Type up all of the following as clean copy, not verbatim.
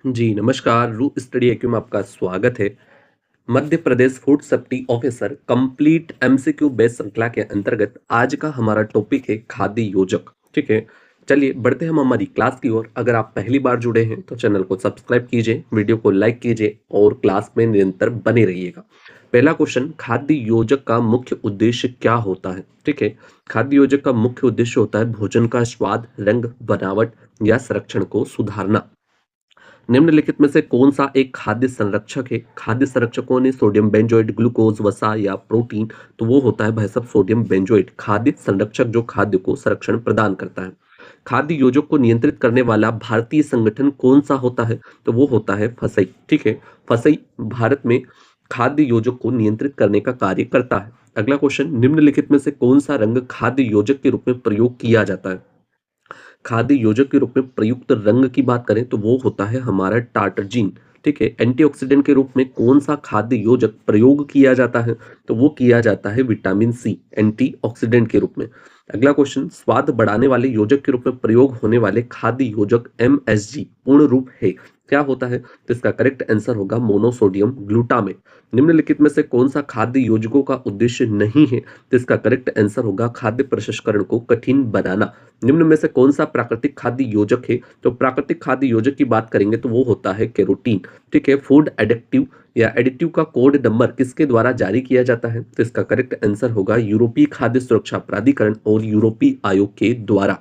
जी, नमस्कार। रू study acute में आपका स्वागत है। Madhya Pradesh food safety officer complete MCQ based श्रृंखला के अंतर्गत आज का हमारा टॉपिक है खाद्य योजक। ठीक है, चलिए बढ़ते हैं हम हमारी क्लास की ओर। अगर आप पहली बार जुड़े हैं तो चैनल को सब्सक्राइब कीजिए, वीडियो को लाइक कीजिए और क्लास में निरंतर बने रहिएगा। पहला क्वेश्चन, खाद्य योजक का मुख्य उद्देश्य क्या होता है? ठीक है, खाद्य योजक का मुख्य उद्देश्य होता है भोजन का स्वाद, रंग, बनावट या संरक्षण को सुधारना। निम्नलिखित में से कौन सा एक खाद्य संरक्षक है? खाद्य संरक्षकों ने सोडियम बेंजोएट, ग्लूकोज, वसा या प्रोटीन, तो वो होता है भाई साहब सोडियम बेंजोएट। खाद्य संरक्षक जो खाद्य को संरक्षण प्रदान करता है। खाद्य योजक को नियंत्रित करने वाला भारतीय संगठन कौन सा होता है? तो वो होता है फसई। ठीक है, फसई भारत में खाद्य योजक को नियंत्रित करने का कार्य करता है। अगला क्वेश्चन, निम्नलिखित में से कौन सा रंग खाद्य योजक के रूप में प्रयोग किया जाता है? खाद्य योजक के रूप में प्रयुक्त रंग की बात करें तो वो होता है हमारा टार्टरजीन। ठीक है, एंटीऑक्सीडेंट के रूप में कौन सा खाद्य योजक प्रयोग किया जाता है? तो वो किया जाता है विटामिन सी, एंटीऑक्सीडेंट के रूप में। अगला क्वेश्चन, स्वाद बढ़ाने वाले योजक के रूप में प्रयोग होने वाले खाद्य योजक एमएसजी पूर्ण रूप है क्या होता है? तो इसका करेक्ट आंसर होगा मोनोसोडियम ग्लूटामेट। निम्नलिखित में से कौन सा खाद्य योजकों का उद्देश्य नहीं है? तो इसका करेक्ट आंसर होगा खाद्य प्रसंस्करण को कठिन बनाना। निम्न में से कौन सा प्राकृतिक खाद्य योजक है? तो प्राकृतिक खाद्य योजक की बात करेंगे तो वो होता है केरोटीन। ठीक है, फूड एडिक्टिव या एडिटिव का कोड नंबर किसके द्वारा जारी किया जाता है? तो इसका करेक्ट आंसर होगा यूरोपीय खाद्य सुरक्षा प्राधिकरण और यूरोपीय आयोग के द्वारा।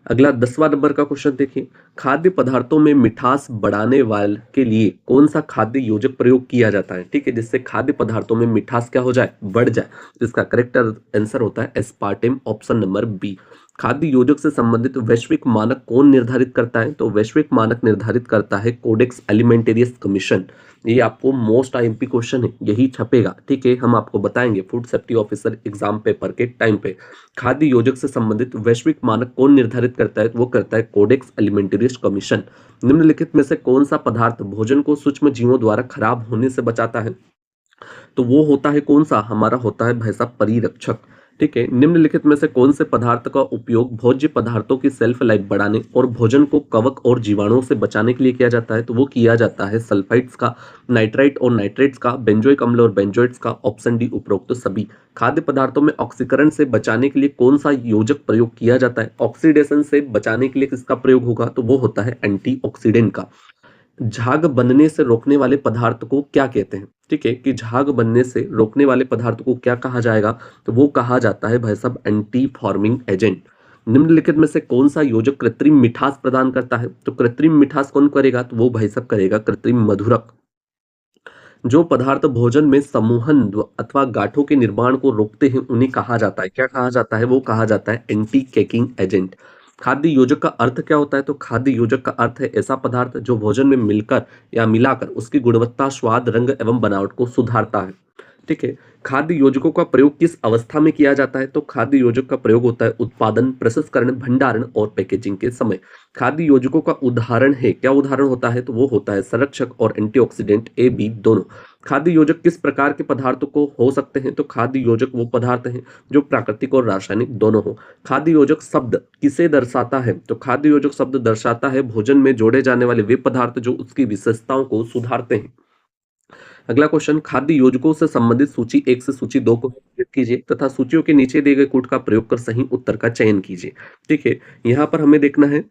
अगला 10वां नंबर का क्वेश्चन देखिए, खाद्य पदार्थों में मिठास बढ़ाने वाले के लिए कौन सा खाद्य योजक प्रयोग किया जाता है? ठीक है, जिससे खाद्य पदार्थों में मिठास क्या हो जाए? बढ़ जाए। तो इसका करेक्ट आंसर होता है एस्पार्टेम, ऑप्शन नंबर बी। खाद्य योजक से संबंधित वैश्विक मानक कौन निर्धारित करता है? तो वैश्विक मानक निर्धारित करता है कोडेक्स एलिमेंटेरियस कमीशन। ये आपको मोस्ट आईएमपी क्वेश्चन है, यही छपेगा। ठीक है, हम आपको बताएंगे food safety officer exam paper के टाइम पे। खाद्य योजक से संबंधित वैश्विक मानक कौन निर्धारित करता है? वो करता है कोडेक्स एलिमेंटेरियस कमीशन। निम्नलिखित में से कौन सा पदार्थ भोजन को सूक्ष्म जीवों द्वारा खराब होने से बचाता है? तो वो होता है कौन सा? हमारा होता है भाई साहब परिरक्षक। ठीक है, निम्नलिखित में से कौन से पदार्थ का उपयोग भोज्य पदार्थों की सेल्फ लाइफ बढ़ाने और भोजन को कवक और जीवाणुओं से बचाने के लिए किया जाता है? तो वो किया जाता है सल्फाइड्स का, नाइट्राइट और नाइट्रेट्स का, बेंजोइक अम्ल और बेंजोइट्स का। ऑप्शन डी उपरोक्त सभी। खाद्य पदार्थों में ऑक्सीकरण से बचाने के लिए कौन सा योजक प्रयोग किया जाता है? ऑक्सीडेशन से बचाने के लिए किसका प्रयोग होगा? तो वो होता है एंटीऑक्सीडेंट का। झाग बनने से रोकने वाले पदार्थ को क्या कहते हैं? ठीक है, कि झाग बनने से रोकने वाले पदार्थ को क्या कहा जाएगा? तो वो कहा जाता है भाई साहब एंटी फॉर्मिंग एजेंट। निम्नलिखित में से कौन सा योजक कृत्रिम मिठास प्रदान करता है? तो कृत्रिम मिठास कौन करेगा? तो वो भाई साहब करेगा कृत्रिम मधुरक। जो पदार्थ भोजन में समूहन अथवा गांठों के निर्माण को रोकते हैं उन्हें कहा जाता है, क्या कहा जाता है? वो कहा जाता है एंटी केकिंग एजेंट। खाद्य योजक का अर्थ क्या होता है? तो खाद्य योजक का अर्थ है ऐसा पदार्थ जो भोजन में मिलकर या मिलाकर उसकी गुणवत्ता, स्वाद, रंग एवं बनावट को सुधारता है। ठीक है, खाद्य योजकों का प्रयोग किस अवस्था में किया जाता है? तो खाद्य योजक का प्रयोग होता है उत्पादन, प्रसंस्करण, भंडारण और पैकेजिंग के समय। खाद्य योजकों का उदाहरण है, क्या उदाहरण होता है? तो वो होता है संरक्षक और एंटीऑक्सीडेंट, ए बी दोनों। खाद्य योजक किस प्रकार के पदार्थों को हो सकते हैं? तो खाद्य योजक वो पदार्थ हैं जो प्राकृतिक और रासायनिक दोनों हो। खाद्य योजक शब्द किसे दर्शाता है? तो खाद्य योजक शब्द दर्शाता है भोजन में जोड़े जाने वाले वे पदार्थ जो उसकी विशेषताओं को सुधारते हैं। अगला क्वेश्चन, खाद्य योजकों से संबंधित सूची 1 से सूची 2 को विस्तृत कीजिए तथा सूचियों के नीचे दिए गए कोड का प्रयोग कर सही उत्तर का चयन कीजिए। ठीक है, यहाँ पर हमें देखना है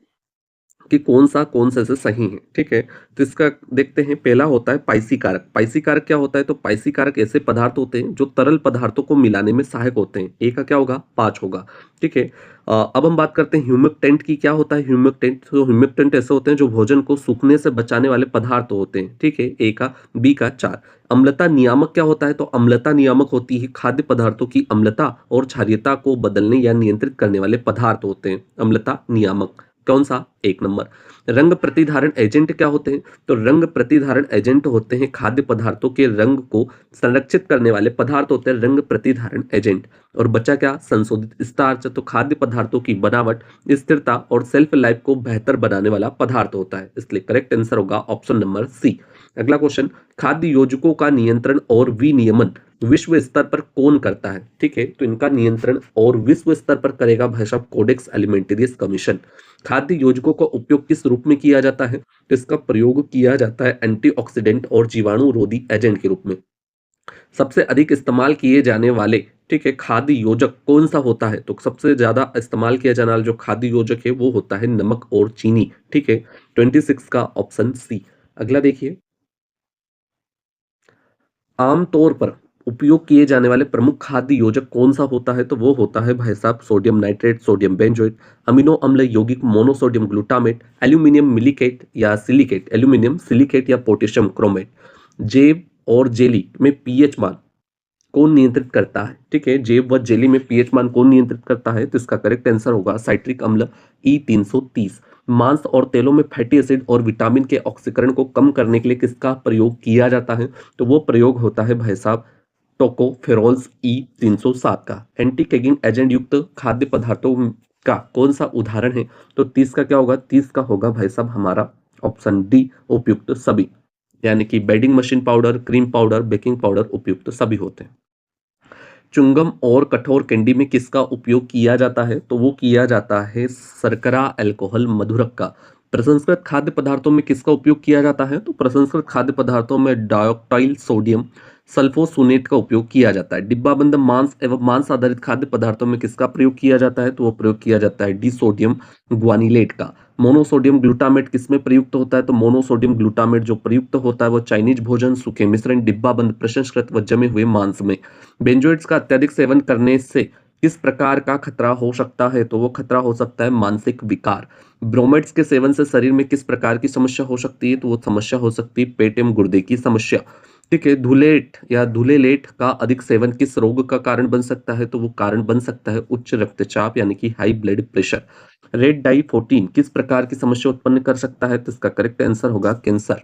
कि कौन सा से सही है। ठीक है, तो इसका देखते हैं। पहला होता है पाइसी कारक। पाइसी कारक क्या होता है? तो पाइसी कारक ऐसे पदार्थ होते हैं जो तरल पदार्थों को मिलाने में सहायक होते हैं। ए का क्या होगा? 5 होगा। ठीक है, अब हम बात करते हैं ह्यूमिकटेंट की। क्या होता है ह्यूमिकटेंट? तो ह्यूमिकटेंट ऐसे होते हैं जो भोजन को सूखने से बचाने वाले पदार्थ होते हैं। ठीक है, ए का, बी का 4। अम्लता नियामक क्या होता है? तो अम्लता नियामक होती है खाद्य पदार्थों की अम्लता और क्षारीयता को बदलने या नियंत्रित करने वाले पदार्थ होते हैं अम्लता नियामक। कौन सा? 1 नंबर। रंग प्रतिधारण एजेंट क्या होते हैं? तो रंग प्रतिधारण एजेंट होते हैं खाद्य पदार्थों के रंग को संरक्षित करने वाले पदार्थ होते हैं रंग प्रतिधारण एजेंट। और बचा क्या? संशोधित स्टार्च। तो खाद्य पदार्थों की बनावट, स्थिरता और सेल्फ लाइफ को बेहतर बनाने वाला पदार्थ होता है, इसलिए करेक्ट आंसर होगा ऑप्शन नंबर सी। अगला क्वेश्चन, खाद्य योजकों का नियंत्रण और विनियमन विश्व स्तर पर कौन करता है? ठीक है, तो इनका नियंत्रण और विश्व स्तर पर करेगा भाई साहब कोडेक्स एलिमेंटेरियस कमीशन। खाद्य योजकों का उपयोग किस रूप में किया जाता है? तो इसका प्रयोग किया जाता है एंटीऑक्सीडेंट और जीवाणु रोधी एजेंट के रूप में। सबसे अधिक इस्तेमाल किए जाने वाले, ठीक है, खाद्य योजक कौन सा होता है? तो सबसे ज्यादा इस्तेमाल किया जाने वाला जो खाद्य योजक है वो होता है नमक और चीनी, ठीक है। 26 का ऑप्शन सी। अगला देखिए, आमतौर पर उपयोग किए जाने वाले प्रमुख खाद्य योजक कौन सा होता है? तो वो होता है भाई साहब sodium nitrate, sodium benzoate, amino अम्ल यौगिक मोनोसोडियम ग्लूटामेट, एल्यूमिनियम मिलिकेट या सिलिकेट, एल्यूमिनियम सिलिकेट या पोटेशियम क्रोमेट। जेब और जेली में पीएच मान कौन नियंत्रित करता है? ठीक है, जेब व जेली में पीएच मान कौन नियंत्रित करता है? तो इसका करेक्ट आंसर होगा साइट्रिक अम्ल E330। मांस और तेलों में फैटी एसिड और विटामिन के ऑक्सीकरण को कम करने के लिए किसका प्रयोग किया जाता है? तो वो प्रयोग होता है भाई साहब टोकोफेरोल्स E307 का। एंटी केगिंग एजेंट युक्त खाद्य पदार्थों का कौन सा उदाहरण है? तो 30 का क्या होगा? 30 का होगा भाई साहब हमारा ऑप्शन डी, उपयुक्त सभी। यानी कि बेडिंग machine powder, cream powder, baking powder उपयुक्त सभी होते हैं। चुंगम और कठोर कैंडी में किसका उपयोग किया जाता है? तो वो किया जाता है शर्करा अल्कोहल मधुरक का। प्रसंस्कृत खाद्य पदार्थों में किसका उपयोग किया जाता है? तो प्रसंस्कृत खाद्य पदार्थों में डायोक्टाइल सोडियम सल्फोसुनेट का उपयोग किया जाता है। डिब्बाबंद मांस एवं मांस आधारित खाद्य पदार्थों में किसका प्रयोग किया जाता है? तो वो प्रयोग किया जाता है डिसोडियम ग्वानिलेट का। मोनोसोडियम ग्लूटामेट किसमें प्रयुक्त होता है? तो मोनोसोडियम ग्लूटामेट जो प्रयुक्त होता है वो चाइनीज भोजन, सूखे मिश्रण, डिब्बाबंद, प्रसंस्कृत व जमे हुए मांस में। बेंजोइट्स का अत्यधिक सेवन करने से किस प्रकार का खतरा हो सकता है? तो वो खतरा हो सकता है मानसिक विकार। ब्रोमेट्स के सेवन से शरीर में किस प्रकार की समस्या हो सकती है? तो वो समस्या हो सकती है पेट एवं गुर्दे की समस्या। ठीक है, धुलेट या धुलेलेट का अधिक सेवन किस रोग का कारण बन सकता है? तो वो कारण बन सकता है उच्च रक्तचाप यानी कि high blood pressure. Red dye 14 किस प्रकार की समस्या उत्पन्न कर सकता है? तो इसका करेक्ट आंसर होगा कैंसर।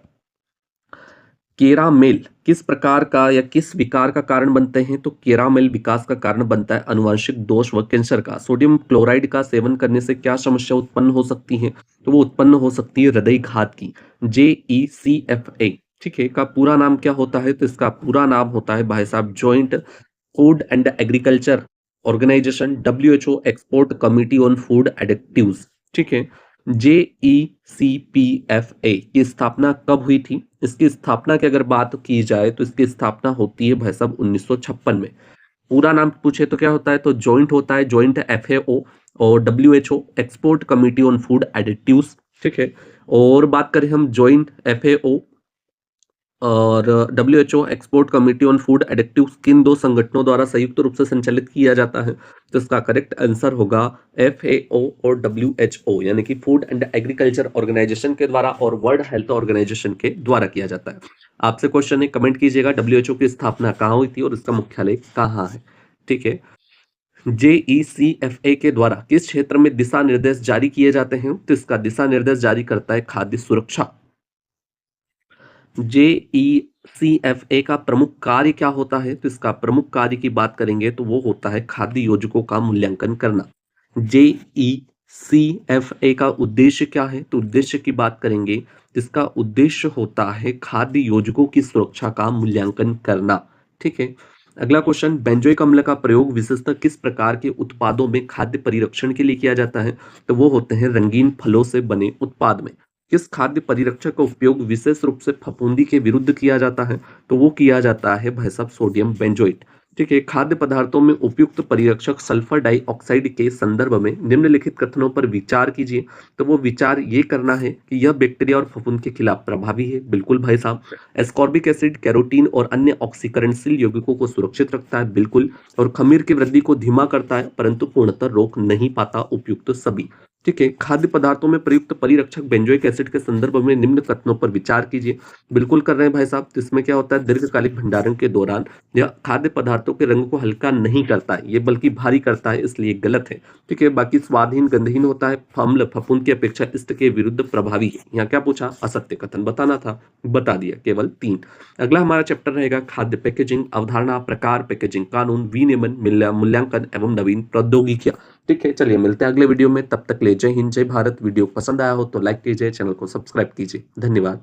केरामेल किस प्रकार का या किस विकार का कारण बनते हैं? तो केरामेल विकास का कारण बनता है अनुवांशिक दोष व कैंसर का। सोडियम क्लोराइड का सेवन करने से क्या समस्या उत्पन्न हो सकती है? तो वो उत्पन्न हो सकती है हृदय घात की। JECFA, ठीक है, का पूरा नाम क्या होता है? तो इसका पूरा नाम होता है भाई साहब joint food and agriculture organization, WHO expert committee on food additives. ठीक है, JECPFA की स्थापना कब हुई थी? इसकी स्थापना की अगर बात की जाए तो इसकी स्थापना होती है भाई साहब 1956 में। पूरा नाम पूछे तो क्या होता है? तो जॉइंट होता है जॉइंट FAO और WHO expert committee on food additives. ठीक है, और बात करें हम जॉइंट FAO और WHO expert committee on food additives किन दो संगठनों द्वारा संयुक्त रूप से संचालित किया जाता है? तो इसका करेक्ट आंसर होगा FAO और WHO यानी कि फूड एंड एग्रीकल्चर ऑर्गेनाइजेशन के द्वारा और वर्ल्ड हेल्थ ऑर्गेनाइजेशन के द्वारा किया जाता है। आपसे क्वेश्चन है, कमेंट कीजिएगा WHO की स्थापना कहाँ हुई थी और इसका मुख्यालय कहाँ है? ठीक है, JECFA के द्वारा किस क्षेत्र में दिशा निर्देश जारी किए जाते हैं? तो इसका दिशा निर्देश जारी करता है खाद्य सुरक्षा। JECFA का प्रमुख कार्य क्या होता है? तो इसका प्रमुख कार्य की बात करेंगे तो वो होता है खाद्य योजकों का मूल्यांकन करना। JECFA का उद्देश्य क्या है? तो उद्देश्य की बात करेंगे, इसका उद्देश्य होता है खाद्य योजकों की सुरक्षा का मूल्यांकन करना। ठीक है, अगला क्वेश्चन, बेंजोइक अम्ल का प्रयोग विशेषतः किस प्रकार के उत्पादों में खाद्य परिरक्षण के लिए किया जाता है? तो वो होते हैं रंगीन फलों से बने उत्पाद में। किस खाद्य परिरक्षक का उपयोग विशेष रूप से फफूंदी के विरुद्ध किया जाता है? तो वो किया जाता है भाई साहब सोडियम बेंजोइट। ठीक है, खाद्य पदार्थों में उपयुक्त परिरक्षक सल्फर डाइऑक्साइड के संदर्भ में निम्नलिखित कथनों पर विचार कीजिए। तो वो विचार ये करना है कि यह बैक्टीरिया और फफूंद के खिलाफ प्रभावी है। बिल्कुल भाई साहब। एस्कॉर्बिक एसिड कैरोटीन और अन्य ऑक्सीकरणशील यौगिकों को सुरक्षित रखता है। बिल्कुल। और खमीर की वृद्धि को धीमा करता है परंतु पूर्णतः रोक नहीं पाता। उपयुक्त सभी। ठीक है, खाद्य पदार्थों में प्रयुक्त परिरक्षक बेंजोइक एसिड के संदर्भ में निम्न कथनों पर विचार कीजिए। बिल्कुल कर रहे हैं भाई साहब। तो इसमें क्या होता है, दीर्घकालिक भंडारण के दौरान यह खाद्य पदार्थों के रंग को हल्का नहीं करता है, ये बल्कि भारी करता है, इसलिए गलत है। ठीक है, बाकी स्वादहीन गंधहीन होता है, अम्ल फफूंद की अपेक्षा इष्ट के विरुद्ध प्रभावी है। यहाँ क्या पूछा? असत्य कथन बताना था, बता दिया, केवल 3। अगला हमारा चैप्टर रहेगा खाद्य पैकेजिंग, अवधारणा, प्रकार, पैकेजिंग कानून, विनियमन, मूल्यांकन एवं नवीन प्रौद्योगिकियां। ठीक है, चलिए मिलते हैं अगले वीडियो में। तब तक ले जय हिंद, जय भारत। वीडियो पसंद आया हो तो लाइक कीजिए, चैनल को सब्सक्राइब कीजिए। धन्यवाद।